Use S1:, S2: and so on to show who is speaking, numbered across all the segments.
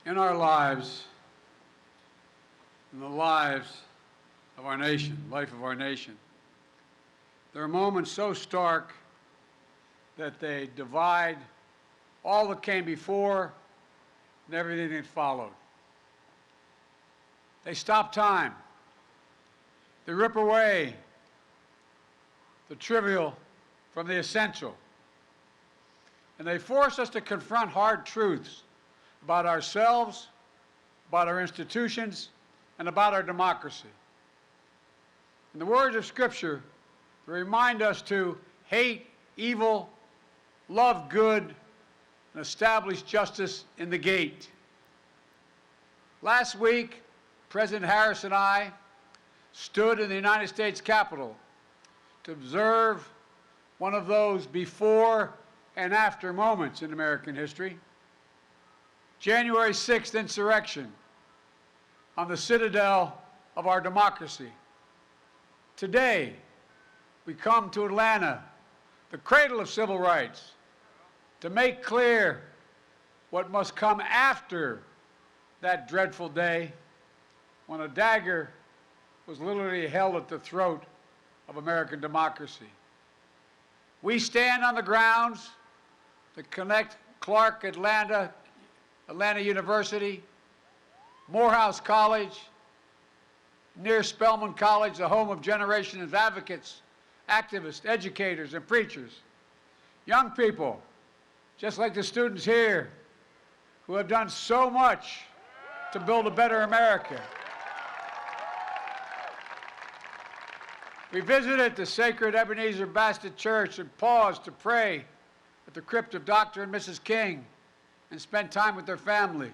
S1: in our lives, in the lives of our nation, life of our nation, there are moments so stark that they divide all that came before and everything that followed. They stop time. They rip away the trivial from the essential. And they force us to confront hard truths about ourselves, about our institutions, and about our democracy. In the words of Scripture, they remind us to hate evil, love good, and establish justice in the gate. Last week, President Harris and I stood in the United States Capitol to observe one of those before and after moments in American history. January 6th insurrection on the citadel of our democracy. Today, we come to Atlanta, the cradle of civil rights, to make clear what must come after that dreadful day when a dagger was literally held at the throat of American democracy. We stand on the grounds that connect Clark, Atlanta University, Moerhouse College, near Spelman College, the home of generations of advocates, activists, educators, and preachers. Young people, just like the students here, who have done so much to build a better America. We visited the sacred Ebenezer Baptist Church and paused to pray at the crypt of Dr. and Mrs. King and spent time with their family.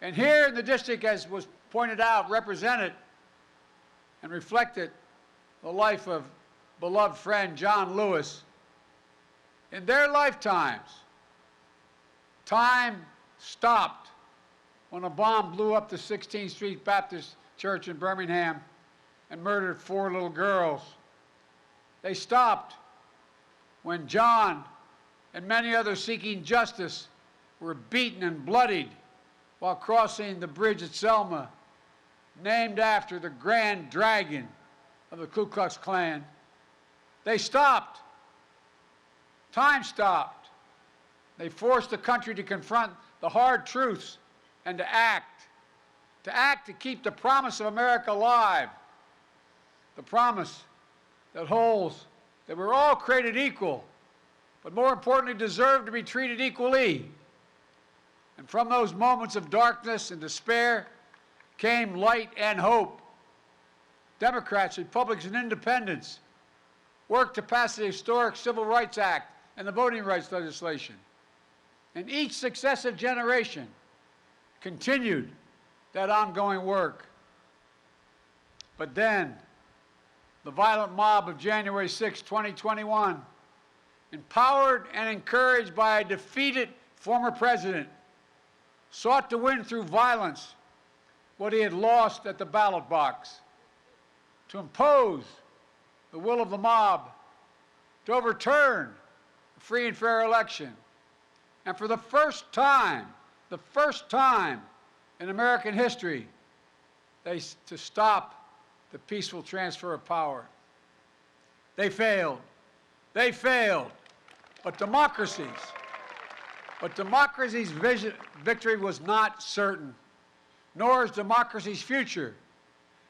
S1: And here in the district, as was pointed out, represented and reflected the life of beloved friend John Lewis. In their lifetimes, time stopped when a bomb blew up the 16th Street Baptist Church in Birmingham and murdered 4 little girls. They stopped when John and many others seeking justice were beaten and bloodied while crossing the bridge at Selma, named after the Grand Dragon of the Ku Klux Klan. They stopped. Time stopped. They forced the country to confront the hard truths and to act to keep the promise of America alive, the promise that holds that we're all created equal, but more importantly, deserve to be treated equally. And from those moments of darkness and despair came light and hope. Democrats, Republicans, and Independents worked to pass the historic Civil Rights Act and the voting rights legislation. And each successive generation continued that ongoing work. But then, the violent mob of January 6, 2021, empowered and encouraged by a defeated former president, sought to win through violence what he had lost at the ballot box, to impose the will of the mob, to overturn a free and fair election, and for the first time in American history, to stop the peaceful transfer of power. They failed. They failed. But democracy's victory was not certain, nor is democracy's future.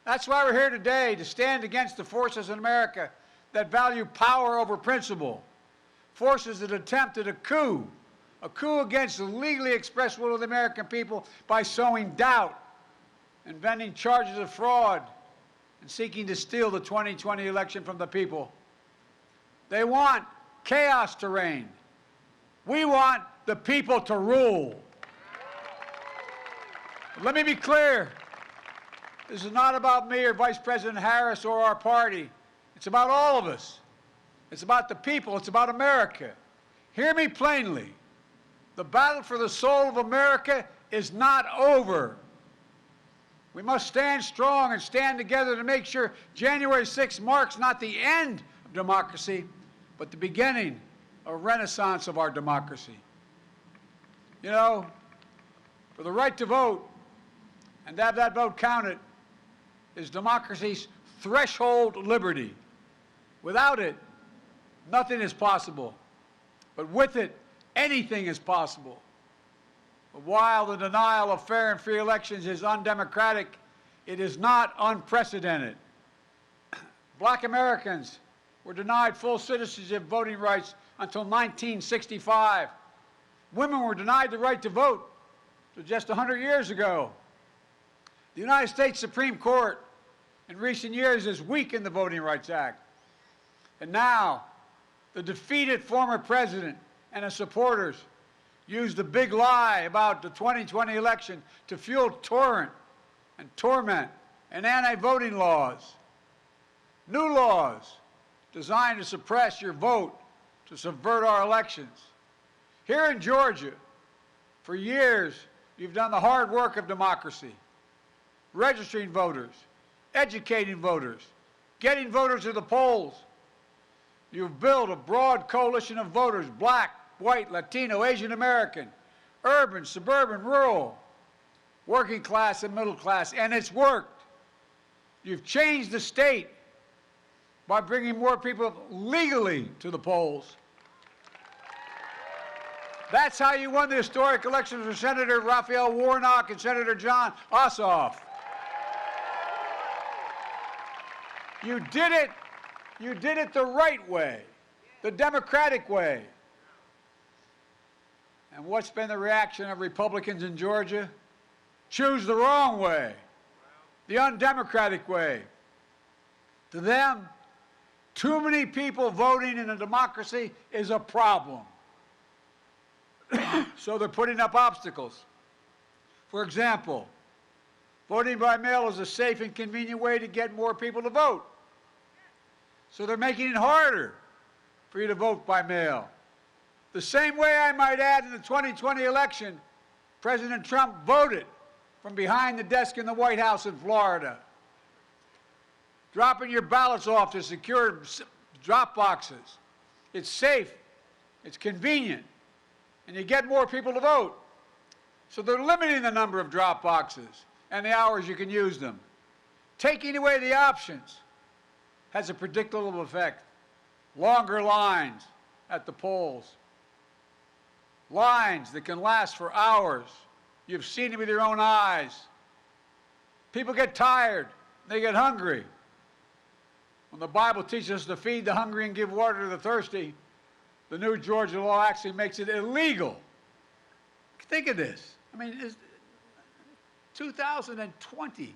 S1: That's why we're here today, to stand against the forces in America that value power over principle, forces that attempted a coup against the legally expressed will of the American people by sowing doubt, inventing charges of fraud, and seeking to steal the 2020 election from the people. They want chaos to reign. We want the people to rule. Let me be clear. This is not about me or Vice President Harris or our party. It's about all of us. It's about the people. It's about America. Hear me plainly. The battle for the soul of America is not over. We must stand strong and stand together to make sure January 6th marks not the end of democracy, but the beginning of a renaissance of our democracy. You know, For the right to vote and to have that vote counted is democracy's threshold liberty. Without it, nothing is possible. But with it, anything is possible. But while the denial of fair and free elections is undemocratic, it is not unprecedented. Black Americans were denied full citizenship voting rights until 1965. Women were denied the right to vote until just 100 years ago. The United States Supreme Court in recent years has weakened the Voting Rights Act. And now, the defeated former president and his supporters use the big lie about the 2020 election to fuel torment and anti-voting laws. New laws designed to suppress your vote, to subvert our elections. Here in Georgia, for years, you've done the hard work of democracy, registering voters, educating voters, getting voters to the polls. You've built a broad coalition of voters, black, white, Latino, Asian American, urban, suburban, rural, working class and middle class, and it's worked. You've changed the state by bringing more people legally to the polls. That's how you won the historic elections for Senator Raphael Warnock and Senator John Ossoff. You did it the right way, the democratic way. And what's been the reaction of Republicans in Georgia? Choose the wrong way, the undemocratic way. To them, too many people voting in a democracy is a problem. So they're putting up obstacles. For example, voting by mail is a safe and convenient way to get more people to vote. So they're making it harder for you to vote by mail. The same way, I might add, in the 2020 election, President Trump voted from behind the desk in the White House in Florida, dropping your ballots off to secure drop boxes. It's safe, it's convenient, and you get more people to vote. So they're limiting the number of drop boxes and the hours you can use them. Taking away the options has a predictable effect. Longer lines at the polls. Lines that can last for hours. You've seen it with your own eyes. People get tired. They get hungry. When the Bible teaches us to feed the hungry and give water to the thirsty, the new Georgia law actually makes it illegal. Think of this. I mean, it's 2020.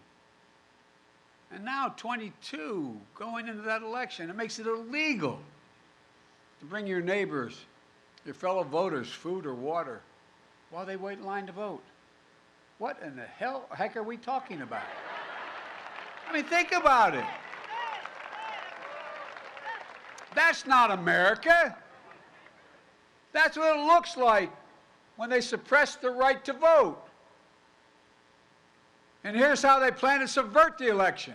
S1: And now 22, going into that election. It makes it illegal to bring your neighbors, your fellow voters, food or water while they wait in line to vote. What in the heck are we talking about? I mean, think about it. That's not America. That's what it looks like when they suppress the right to vote. And here's how they plan to subvert the election.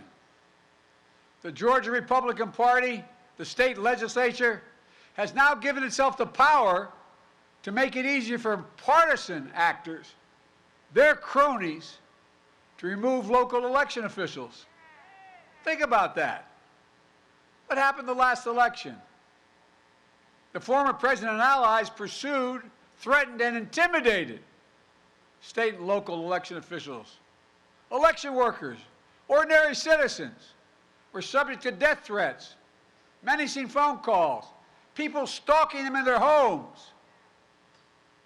S1: The Georgia Republican Party, the state legislature, has now given itself the power to make it easier for partisan actors, their cronies, to remove local election officials. Think about that. What happened the last election? The former president and allies pursued, threatened, and intimidated state and local election officials. Election workers, ordinary citizens, were subject to death threats, menacing phone calls, people stalking them in their homes.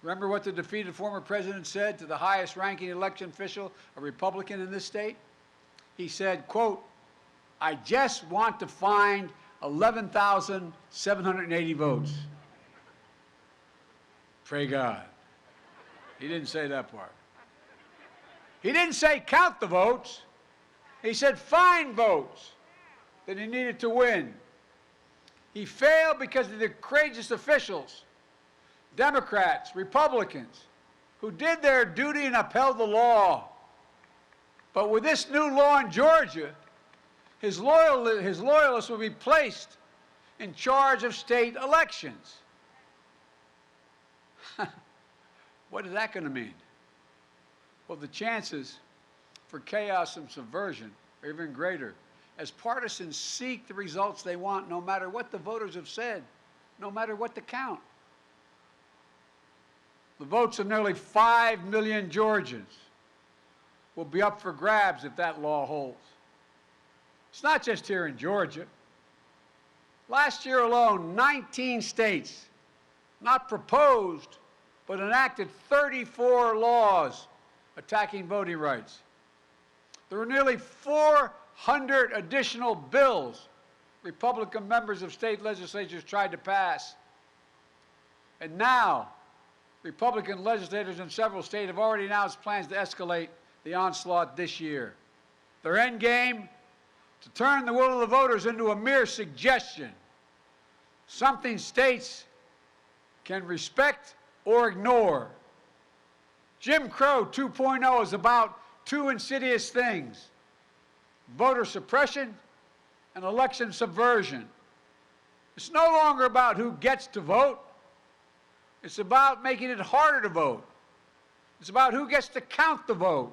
S1: Remember what the defeated former president said to the highest ranking election official, a Republican in this state? He said, quote, "I just want to find 11,780 votes." Pray God. He didn't say that part. He didn't say count the votes. He said find votes that he needed to win. He failed because of the courageous officials, Democrats, Republicans, who did their duty and upheld the law. But with this new law in Georgia, his loyalists will be placed in charge of state elections. What is that going to mean? Well, the chances for chaos and subversion are even greater, as partisans seek the results they want no matter what the voters have said, no matter what the count. The votes of nearly 5 million Georgians will be up for grabs if that law holds. It's not just here in Georgia. Last year alone, 19 states not proposed, but enacted 34 laws attacking voting rights. There were nearly 400 additional bills Republican members of state legislatures tried to pass. And now, Republican legislators in several states have already announced plans to escalate the onslaught this year. Their end game? To turn the will of the voters into a mere suggestion, something states can respect or ignore. Jim Crow 2.0 is about two insidious things: voter suppression and election subversion. It's no longer about who gets to vote. It's about making it harder to vote. It's about who gets to count the vote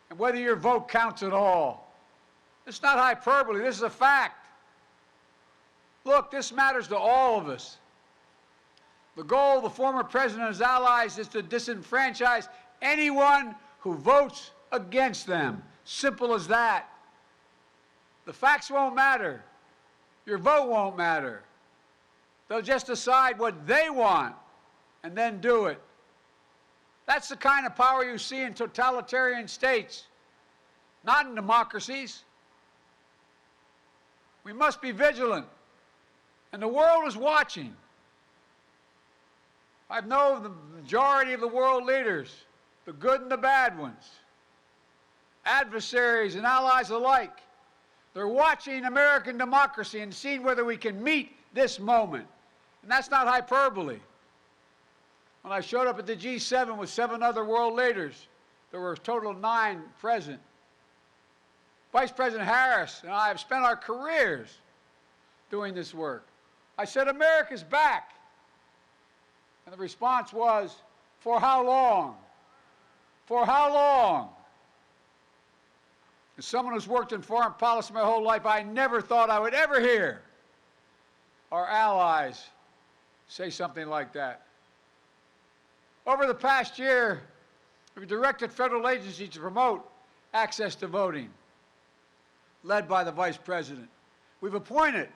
S1: and whether your vote counts at all. It's not hyperbole. This is a fact. Look, this matters to all of us. The goal of the former president and his allies is to disenfranchise anyone who votes against them. Simple as that. The facts won't matter. Your vote won't matter. They'll just decide what they want and then do it. That's the kind of power you see in totalitarian states, not in democracies. We must be vigilant, and the world is watching. I know the majority of the world leaders, the good and the bad ones, adversaries and allies alike. They're watching American democracy and seeing whether we can meet this moment. And that's not hyperbole. When I showed up at the G7 with 7 other world leaders, there were a total of 9 present. Vice President Harris and I have spent our careers doing this work. I said, America's back. And the response was, for how long? For how long? As someone who's worked in foreign policy my whole life, I never thought I would ever hear our allies say something like that. Over the past year, we've directed federal agencies to promote access to voting, led by the Vice President. We've appointed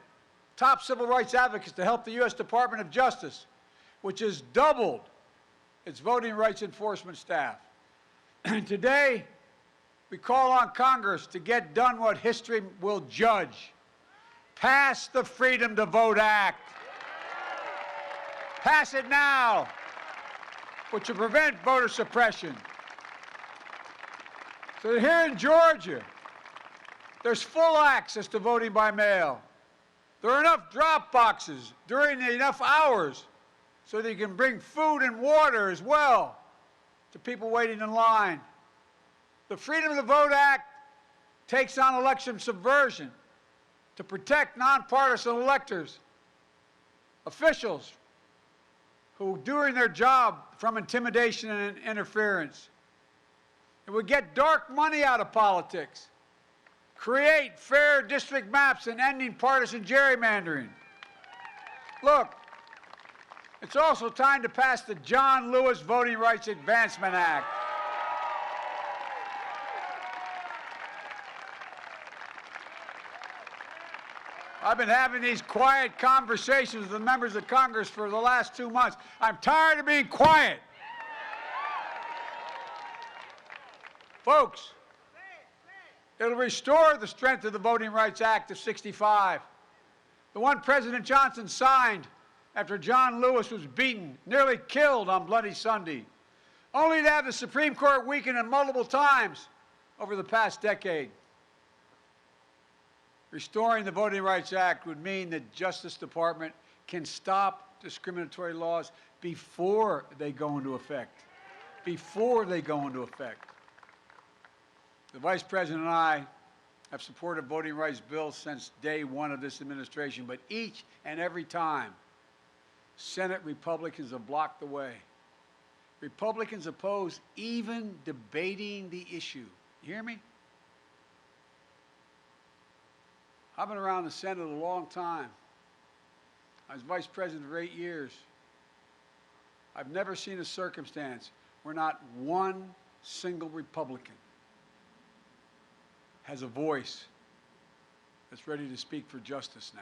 S1: top civil rights advocates to help the U.S. Department of Justice, which has doubled its voting rights enforcement staff. And today, we call on Congress to get done what history will judge. Pass the Freedom to Vote Act. Pass it now, which will prevent voter suppression. So here in Georgia, there's full access to voting by mail. There are enough drop boxes during enough hours so that you can bring food and water as well to people waiting in line. The Freedom to Vote Act takes on election subversion to protect nonpartisan electors, officials who are doing their job from intimidation and interference. It would get dark money out of politics, create fair district maps, and ending partisan gerrymandering. Look, it's also time to pass the John Lewis Voting Rights Advancement Act. I've been having these quiet conversations with the members of Congress for the last 2 months. I'm tired of being quiet. Folks, it'll restore the strength of the Voting Rights Act of '65, the one President Johnson signed after John Lewis was beaten, nearly killed on Bloody Sunday, only to have the Supreme Court weakened in multiple times over the past decade. Restoring the Voting Rights Act would mean the Justice Department can stop discriminatory laws before they go into effect. Before they go into effect. The Vice President and I have supported voting rights bills since day one of this administration, but each and every time, Senate Republicans have blocked the way. Republicans oppose even debating the issue. You hear me? I've been around the Senate a long time. I was vice president for 8 years. I've never seen a circumstance where not one single Republican has a voice that's ready to speak for justice now.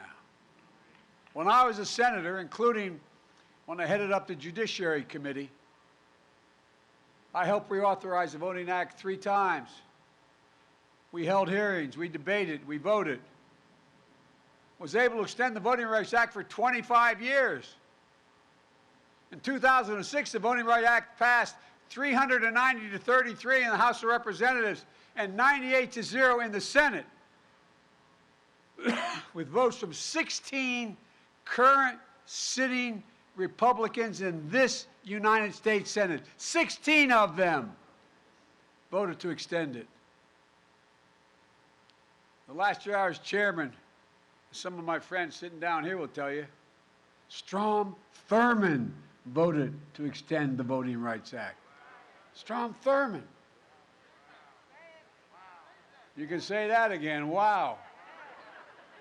S1: When I was a senator, including when I headed up the Judiciary Committee, I helped reauthorize the Voting Act 3 times. We held hearings, we debated, we voted. Was able to extend the Voting Rights Act for 25 years. In 2006, the Voting Rights Act passed 390 to 33 in the House of Representatives and 98 to 0 in the Senate, with votes from 16 current sitting Republicans in this United States Senate. 16 of them voted to extend it. The last year I was chairman, some of my friends sitting down here will tell you, Strom Thurmond voted to extend the Voting Rights Act. Strom Thurmond. You can say that again, wow.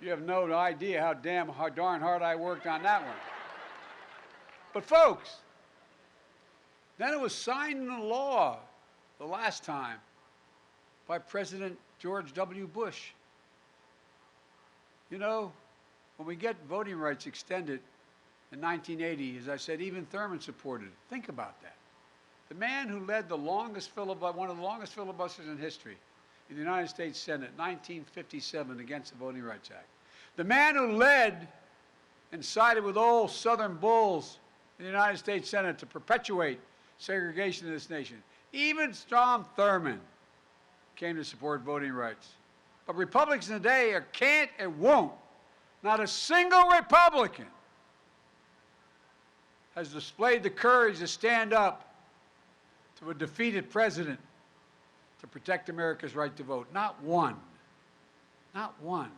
S1: You have no idea how darn hard I worked on that one. But folks, then it was signed into law the last time by President George W. Bush. You know, when we get voting rights extended in 1980, as I said, even Thurmond supported it. Think about that. The man who led the longest one of the longest filibusters in history in the United States Senate, 1957, against the Voting Rights Act. The man who led and sided with old Southern bulls in the United States Senate to perpetuate segregation in this nation. Even Strom Thurmond came to support voting rights. But Republicans today can't and won't. Not a single Republican has displayed the courage to stand up to a defeated president to protect America's right to vote. Not one. Not one.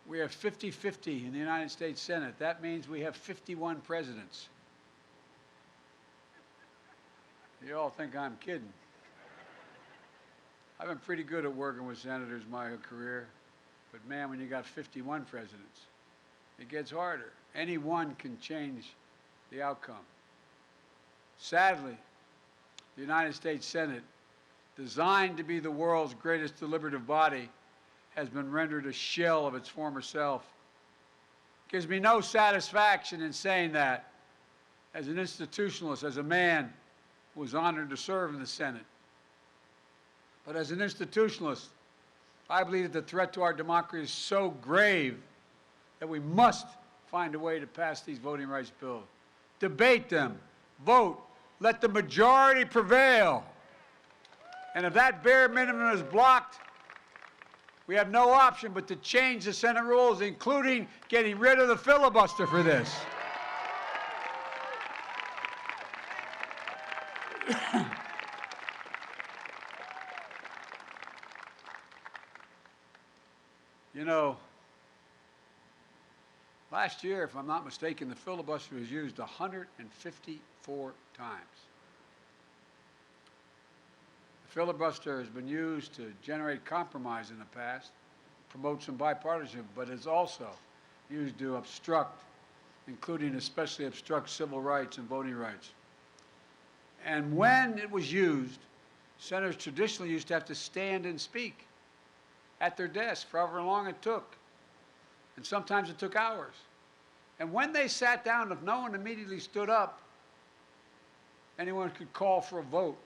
S1: We have 50-50 in the United States Senate. That means we have 51 presidents. You all think I'm kidding. I've been pretty good at working with senators my career, but man, when you got 51 presidents, it gets harder. Any one can change the outcome. Sadly, the United States Senate, designed to be the world's greatest deliberative body, has been rendered a shell of its former self. It gives me no satisfaction in saying that as an institutionalist, as a man who was honored to serve in the Senate. But as an institutionalist, I believe that the threat to our democracy is so grave that we must find a way to pass these voting rights bills. Debate them, vote, let the majority prevail. And if that bare minimum is blocked, we have no option but to change the Senate rules, including getting rid of the filibuster for this. You know, last year, if I'm not mistaken, the filibuster was used 154 times. The filibuster has been used to generate compromise in the past, promote some bipartisanship, but it's also used to obstruct, including especially obstruct civil rights and voting rights. And when it was used, senators traditionally used to have to stand and speak at their desk for however long it took. And sometimes it took hours. And when they sat down, if no one immediately stood up, anyone could call for a vote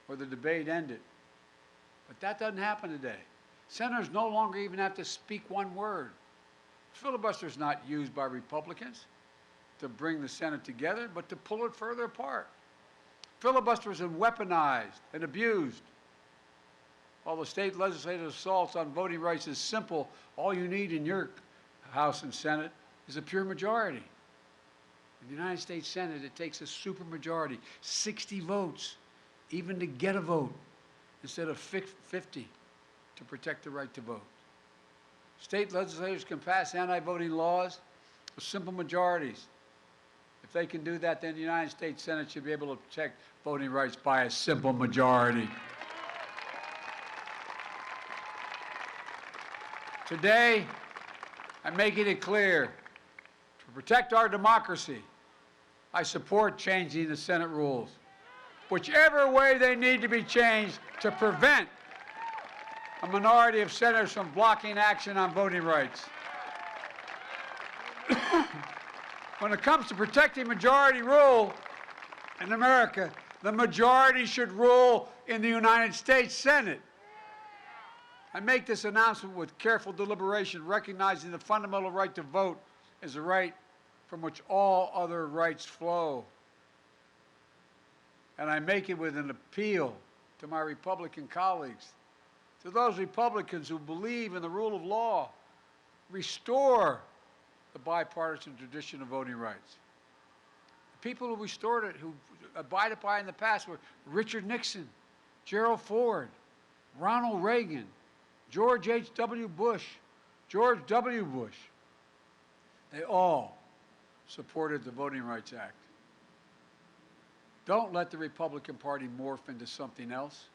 S1: or the debate ended. But that doesn't happen today. Senators no longer even have to speak one word. Filibuster is not used by Republicans to bring the Senate together, but to pull it further apart. Filibuster is weaponized and abused. While the state legislative assaults on voting rights is simple, all you need in your House and Senate is a pure majority. In the United States Senate, it takes a supermajority, 60 votes, even to get a vote, instead of 50 to protect the right to vote. State legislators can pass anti-voting laws with simple majorities. they can do that, then the United States Senate should be able to protect voting rights by a simple majority. Today, I'm making it clear, to protect our democracy, I support changing the Senate rules, whichever way they need to be changed to prevent a minority of senators from blocking action on voting rights. When it comes to protecting majority rule in America, the majority should rule in the United States Senate. I make this announcement with careful deliberation, recognizing the fundamental right to vote is a right from which all other rights flow. And I make it with an appeal to my Republican colleagues, to those Republicans who believe in the rule of law, restore the bipartisan tradition of voting rights. The people who restored it, who abided by it in the past were Richard Nixon, Gerald Ford, Ronald Reagan, George H.W. Bush, George W. Bush. They all supported the Voting Rights Act. Don't let the Republican Party morph into something else.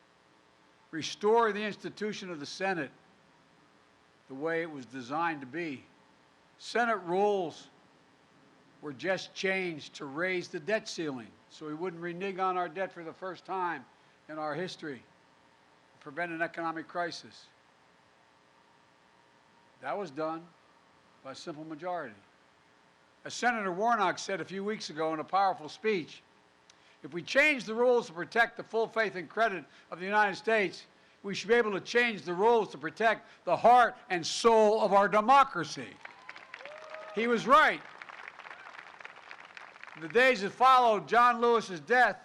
S1: Restore the institution of the Senate the way it was designed to be. Senate rules were just changed to raise the debt ceiling so we wouldn't renege on our debt for the first time in our history, prevent an economic crisis. That was done by a simple majority. As Senator Warnock said a few weeks ago in a powerful speech, if we change the rules to protect the full faith and credit of the United States, we should be able to change the rules to protect the heart and soul of our democracy. He was right. In the days that followed John Lewis's death,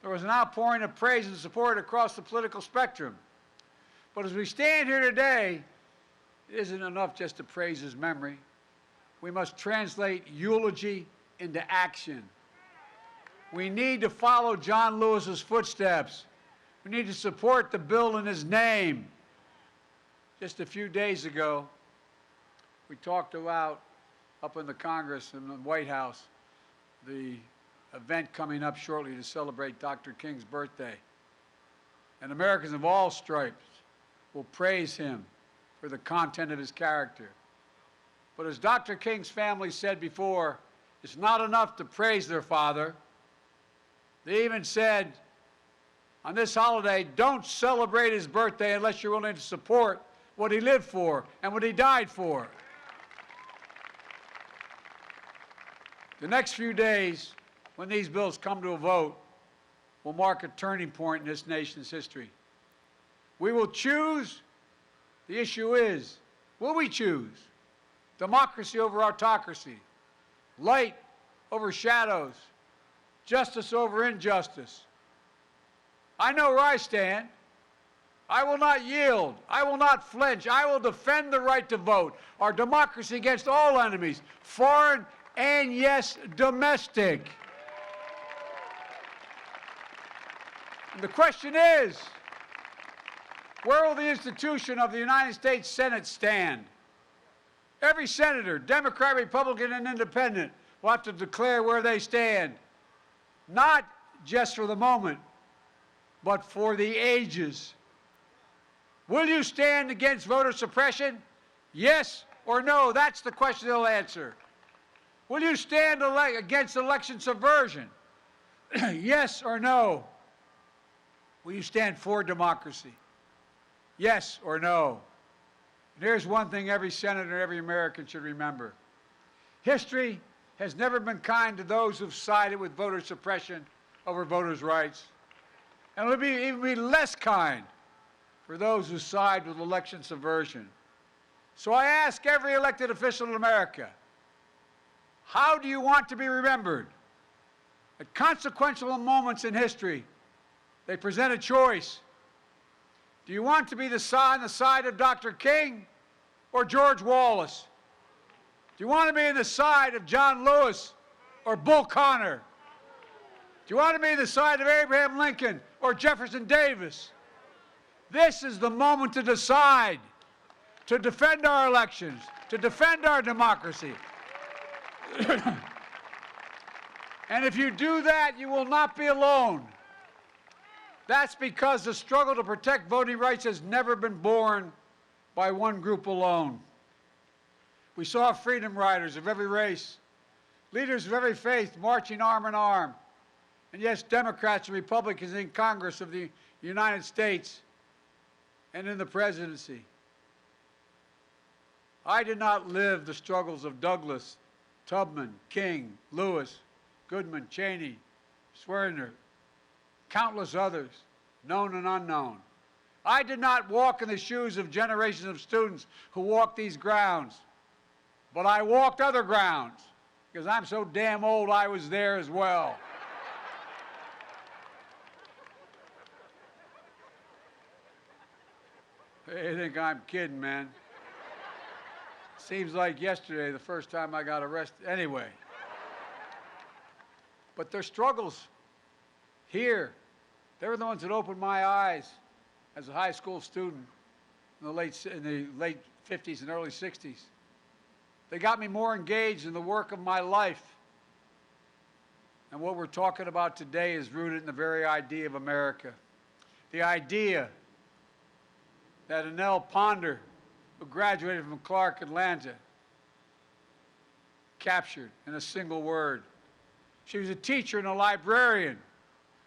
S1: there was an outpouring of praise and support across the political spectrum. But as we stand here today, it isn't enough just to praise his memory. We must translate eulogy into action. We need to follow John Lewis's footsteps. We need to support the bill in his name. Just a few days ago, we talked about, up in the Congress and the White House, the event coming up shortly to celebrate Dr. King's birthday. And Americans of all stripes will praise him for the content of his character. But as Dr. King's family said before, it's not enough to praise their father. They even said, on this holiday, don't celebrate his birthday unless you're willing to support what he lived for and what he died for. The next few days, when these bills come to a vote, will mark a turning point in this nation's history. We will choose. The issue is, will we choose democracy over autocracy, light over shadows, justice over injustice? I know where I stand. I will not yield. I will not flinch. I will defend the right to vote, our democracy against all enemies, foreign and, yes, domestic. And the question is, where will the institution of the United States Senate stand? Every senator, Democrat, Republican, and Independent, will have to declare where they stand, not just for the moment, but for the ages. Will you stand against voter suppression? Yes or no? That's the question they'll answer. Will you stand against election subversion? Yes or no? Will you stand for democracy? Yes or no? And here's one thing every senator, every American should remember. History has never been kind to those who've sided with voter suppression over voters' rights. And it'll even be less kind for those who side with election subversion. So I ask every elected official in America, how do you want to be remembered? At consequential moments in history, they present a choice. Do you want to be on the side of Dr. King or George Wallace? Do you want to be on the side of John Lewis or Bull Connor? Do you want to be on the side of Abraham Lincoln or Jefferson Davis? This is the moment to decide, to defend our elections, to defend our democracy. And if you do that, you will not be alone. That's because the struggle to protect voting rights has never been borne by one group alone. We saw freedom riders of every race, leaders of every faith marching arm in arm, and yes, Democrats and Republicans in Congress of the United States and in the presidency. I did not live the struggles of Douglas, Tubman, King, Lewis, Goodman, Cheney, Swerner, countless others, known and unknown. I did not walk in the shoes of generations of students who walked these grounds, but I walked other grounds because I'm so damn old I was there as well. They think I'm kidding, man. Seems like yesterday, the first time I got arrested. Anyway. But their struggles here, they were the ones that opened my eyes as a high school student in the late 50s and early 60s. They got me more engaged in the work of my life. And what we're talking about today is rooted in the very idea of America. The idea that Annelle Ponder, who graduated from Clark, Atlanta, captured in a single word. She was a teacher and a librarian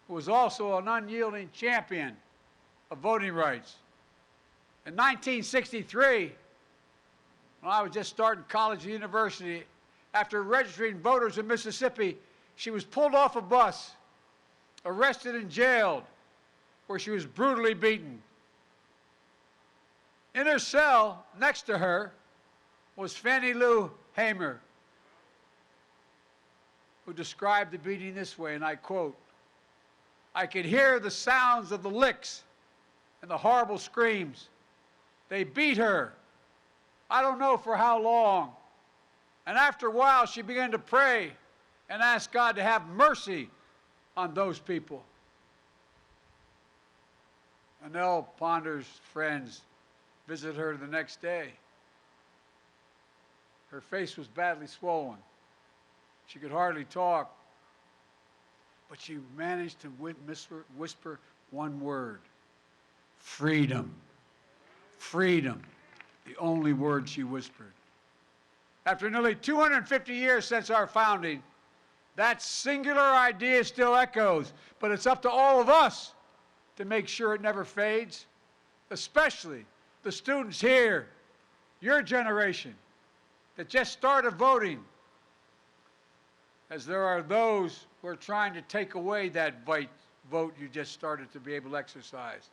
S1: who was also an unyielding champion of voting rights. In 1963, when I was just starting college and university, after registering voters in Mississippi, she was pulled off a bus, arrested and jailed, where she was brutally beaten. In her cell, next to her, was Fannie Lou Hamer, who described the beating this way, and I quote, "I could hear the sounds of the licks and the horrible screams. They beat her. I don't know for how long. And after a while, she began to pray and ask God to have mercy on those people." Annelle Ponder's friends visited her the next day. Her face was badly swollen. She could hardly talk. But she managed to whisper one word: freedom. Freedom, the only word she whispered. After nearly 250 years since our founding, that singular idea still echoes, but it's up to all of us to make sure it never fades, especially the students here, your generation, that just started voting, as there are those who are trying to take away that vote you just started to be able to exercise.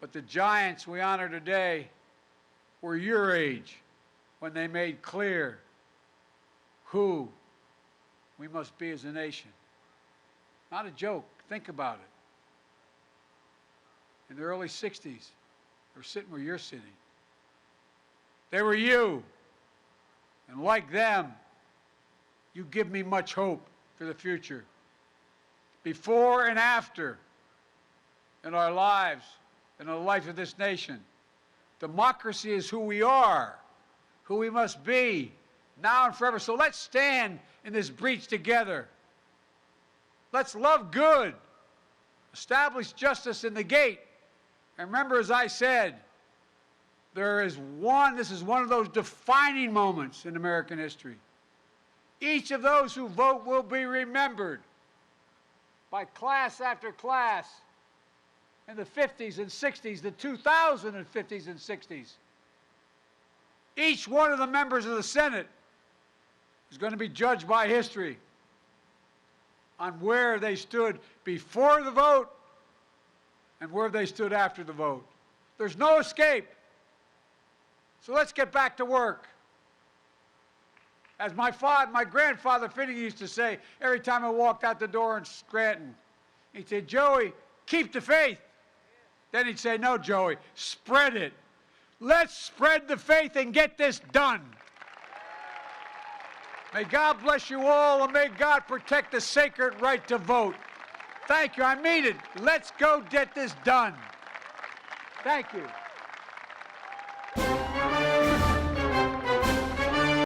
S1: But the giants we honor today were your age when they made clear who we must be as a nation. Not a joke. Think about it. In the early 60s, they were sitting where you're sitting. They were you. And like them, you give me much hope for the future. Before and after in our lives, in the life of this nation, democracy is who we are, who we must be, now and forever. So let's stand in this breach together. Let's love good, establish justice in the gate. And remember, as I said, this is one of those defining moments in American history. Each of those who vote will be remembered by class after class in the 50s and 60s, the 2050s and 60s. Each one of the members of the Senate is going to be judged by history on where they stood before the vote and where they stood after the vote. There's no escape. So let's get back to work. As my grandfather Finney used to say every time I walked out the door in Scranton, he'd say, "Joey, keep the faith." Then he'd say, "No, Joey, spread it. Let's spread the faith and get this done." May God bless you all, and may God protect the sacred right to vote. Thank you. I mean it. Let's go get this done. Thank you.